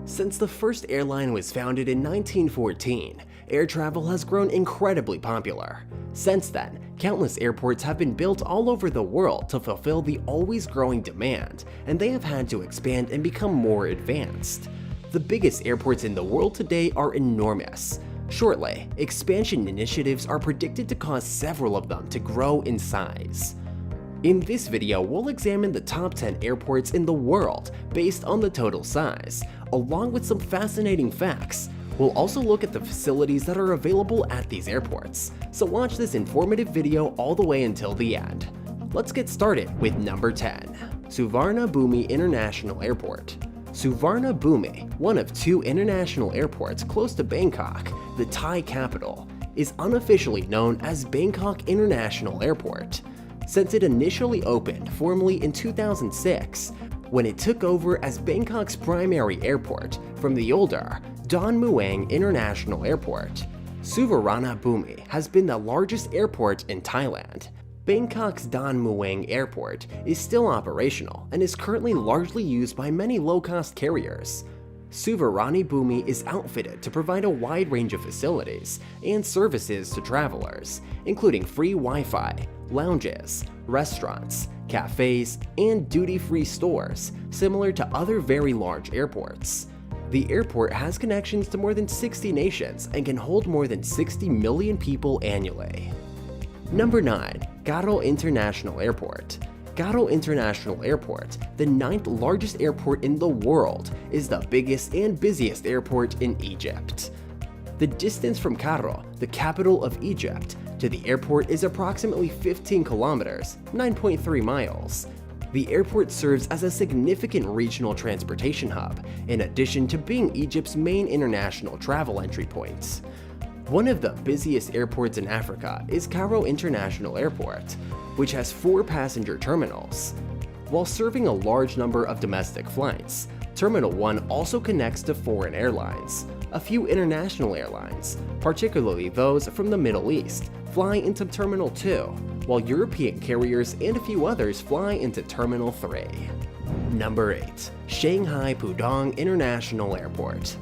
Since the first airline was founded in 1914, air travel has grown incredibly popular. Since then, countless airports have been built all over the world to fulfill the always growing demand, and they have had to expand and become more advanced. The biggest airports in the world today are enormous. Shortly, expansion initiatives are predicted to cause several of them to grow in size. In this video, we'll examine the top 10 airports in the world based on the total size, along with some fascinating facts. We'll also look at the facilities that are available at these airports, so watch this informative video all the way until the end. Let's get started with number 10. Suvarnabhumi International Airport. Suvarnabhumi, one of two international airports close to Bangkok, the Thai capital, is unofficially known as Bangkok International Airport. Since it initially opened formally in 2006, when it took over as Bangkok's primary airport from the older Don Mueang International Airport. Suvarnabhumi has been the largest airport in Thailand. Bangkok's Don Mueang Airport is still operational and is currently largely used by many low-cost carriers. Suvarnabhumi is outfitted to provide a wide range of facilities and services to travelers, including free Wi-Fi, lounges, restaurants, cafes, and duty-free stores, similar to other very large airports. The airport has connections to more than 60 nations and can hold more than 60 million people annually. Number 9. Garo International Airport. Garo International Airport, the 9th largest airport in the world, is the biggest and busiest airport in Egypt. The distance from Cairo, the capital of Egypt, to the airport is approximately 15 kilometers, 9.3 miles. The airport serves as a significant regional transportation hub, in addition to being Egypt's main international travel entry point. One of the busiest airports in Africa is Cairo International Airport, which has 4 passenger terminals. While serving a large number of domestic flights, Terminal 1 also connects to foreign airlines. A few international airlines, particularly those from the Middle East, fly into Terminal 2, while European carriers and a few others fly into Terminal 3. Number 8. Shanghai Pudong International Airport.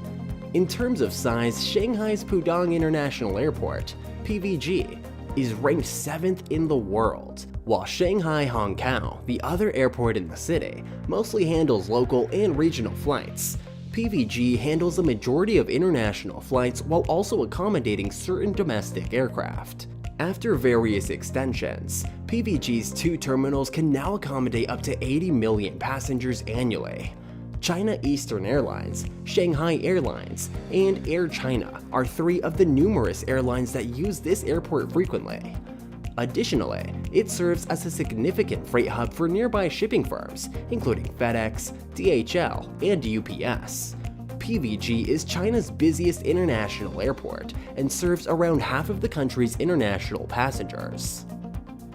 In terms of size, Shanghai's Pudong International Airport, PVG, is ranked 7th in the world, while Shanghai Hongkou, the other airport in the city, mostly handles local and regional flights. PVG handles a majority of international flights while also accommodating certain domestic aircraft. After various extensions, PVG's 2 terminals can now accommodate up to 80 million passengers annually. China Eastern Airlines, Shanghai Airlines, and Air China are 3 of the numerous airlines that use this airport frequently. Additionally, it serves as a significant freight hub for nearby shipping firms, including FedEx, DHL, and UPS. PVG is China's busiest international airport and serves around half of the country's international passengers.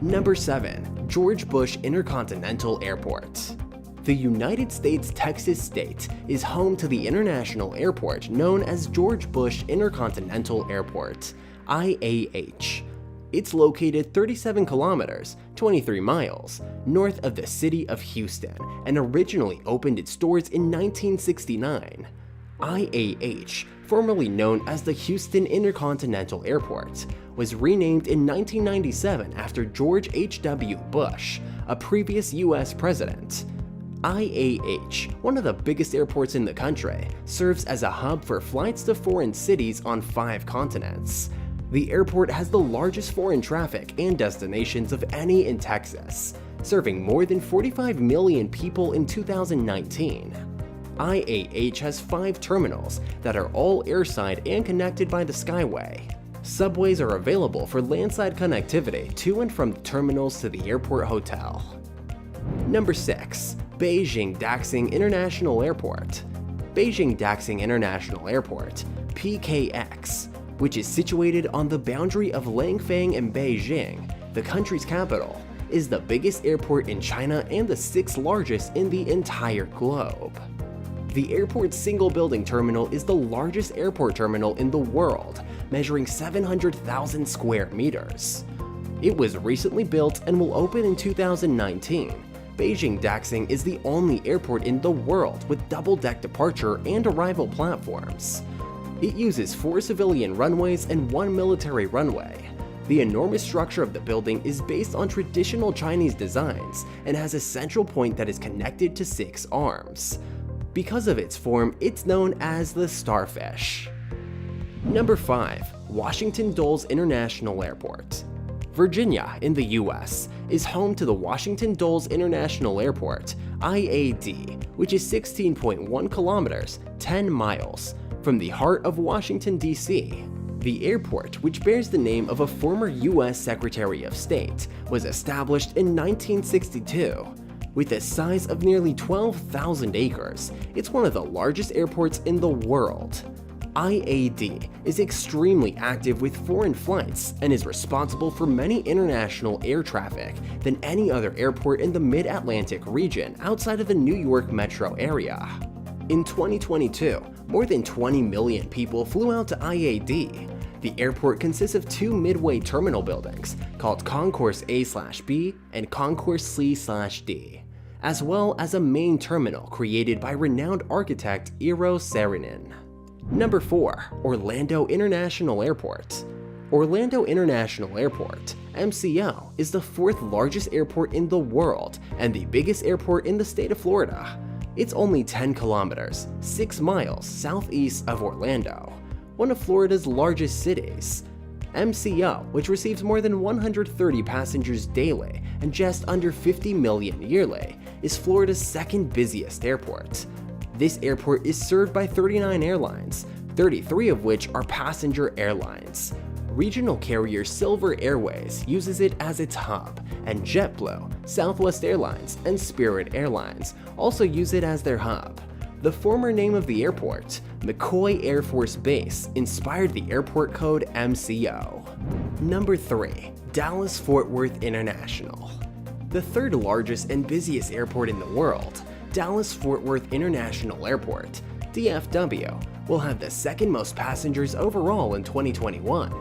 Number 7. George Bush Intercontinental Airport. The United States Texas state is home to the international airport known as George Bush Intercontinental Airport, IAH. It's located 37 kilometers, 23 miles, north of the city of Houston and originally opened its doors in 1969. IAH, formerly known as the Houston Intercontinental Airport, was renamed in 1997 after George H.W. Bush, a previous U.S. president. IAH, one of the biggest airports in the country, serves as a hub for flights to foreign cities on 5 continents. The airport has the largest foreign traffic and destinations of any in Texas, serving more than 45 million people in 2019. IAH has 5 terminals that are all airside and connected by the Skyway. Subways are available for landside connectivity to and from the terminals to the airport hotel. Number 6. Beijing Daxing International Airport. Beijing Daxing International Airport, PKX, which is situated on the boundary of Langfang and Beijing, the country's capital, is the biggest airport in China and the 6th largest in the entire globe. The airport's single-building terminal is the largest airport terminal in the world, measuring 700,000 square meters. It was recently built and will open in 2019. Beijing Daxing is the only airport in the world with double-deck departure and arrival platforms. It uses 4 civilian runways and 1 military runway. The enormous structure of the building is based on traditional Chinese designs and has a central point that is connected to 6 arms. Because of its form, it's known as the Starfish. Number 5. Washington Dulles International Airport. Virginia, in the US, is home to the Washington Dulles International Airport, IAD, which is 16.1 kilometers, 10 miles, from the heart of Washington, D.C. The airport, which bears the name of a former US Secretary of State, was established in 1962. With a size of nearly 12,000 acres, it's one of the largest airports in the world. IAD is extremely active with foreign flights and is responsible for many international air traffic than any other airport in the Mid-Atlantic region outside of the New York metro area. In 2022, more than 20 million people flew out to IAD. The airport consists of 2 midway terminal buildings called Concourse A/B and Concourse C/D, as well as a main terminal created by renowned architect Eero Saarinen. Number 4. Orlando International Airport. Orlando International Airport, MCO, is the 4th largest airport in the world and the biggest airport in the state of Florida. It's only 10 kilometers, 6 miles southeast of Orlando, one of Florida's largest cities. MCO, which receives more than 130 passengers daily and just under 50 million yearly, is Florida's 2nd busiest airport. This airport is served by 39 airlines, 33 of which are passenger airlines. Regional carrier Silver Airways uses it as its hub, and JetBlue, Southwest Airlines, and Spirit Airlines also use it as their hub. The former name of the airport, McCoy Air Force Base, inspired the airport code MCO. Number 3. Dallas-Fort Worth International. The 3rd largest and busiest airport in the world, Dallas-Fort Worth International Airport, DFW, will have the 2nd most passengers overall in 2021.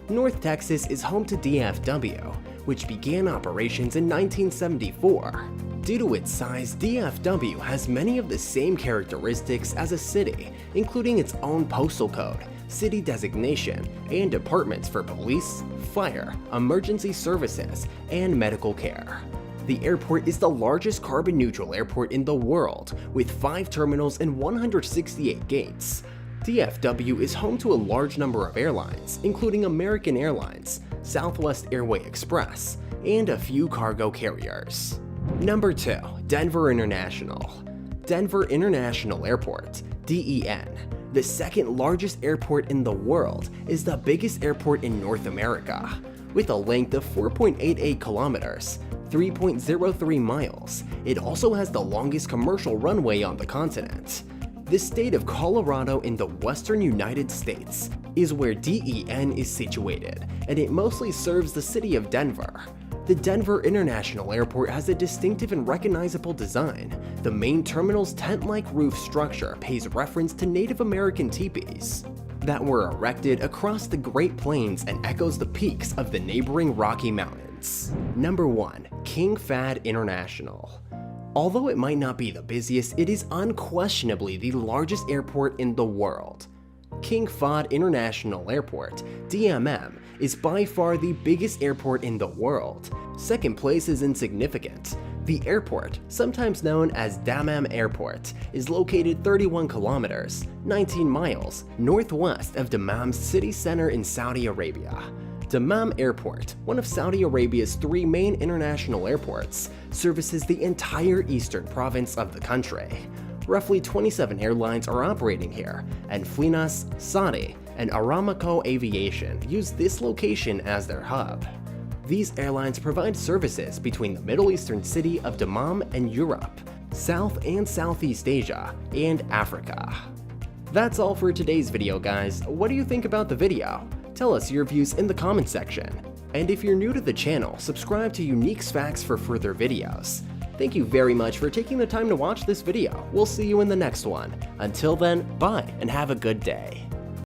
North Texas is home to DFW, which began operations in 1974. Due to its size, DFW has many of the same characteristics as a city, including its own postal code, city designation, and departments for police, fire, emergency services, and medical care. The airport is the largest carbon-neutral airport in the world, with 5 terminals and 168 gates. DFW is home to a large number of airlines, including American Airlines, Southwest Airway Express, and a few cargo carriers. Number 2. Denver International. Denver International Airport, DEN, the 2nd largest airport in the world, is the biggest airport in North America. With a length of 4.88 kilometers, 3.03 miles, it also has the longest commercial runway on the continent. The state of Colorado in the western United States is where DEN is situated, and it mostly serves the city of Denver. The Denver International Airport has a distinctive and recognizable design. The main terminal's tent-like roof structure pays reference to Native American teepees that were erected across the Great Plains and echoes the peaks of the neighboring Rocky Mountains. Number 1. King Fahd International. Although it might not be the busiest, it is unquestionably the largest airport in the world. King Fahd International Airport, DMM, is by far the biggest airport in the world. 2nd place is insignificant. The airport, sometimes known as Dammam Airport, is located 31 kilometers, 19 miles, northwest of Dammam's city center in Saudi Arabia. Dammam Airport, one of Saudi Arabia's 3 main international airports, services the entire eastern province of the country. Roughly 27 airlines are operating here, and Flynas, Saudi, and Aramco Aviation use this location as their hub. These airlines provide services between the Middle Eastern city of Dammam and Europe, South and Southeast Asia, and Africa. That's all for today's video, guys. What do you think about the video? Tell us your views in the comment section. And if you're new to the channel, subscribe to Unique's Facts for further videos. Thank you very much for taking the time to watch this video. We'll see you in the next one. Until then, bye and have a good day.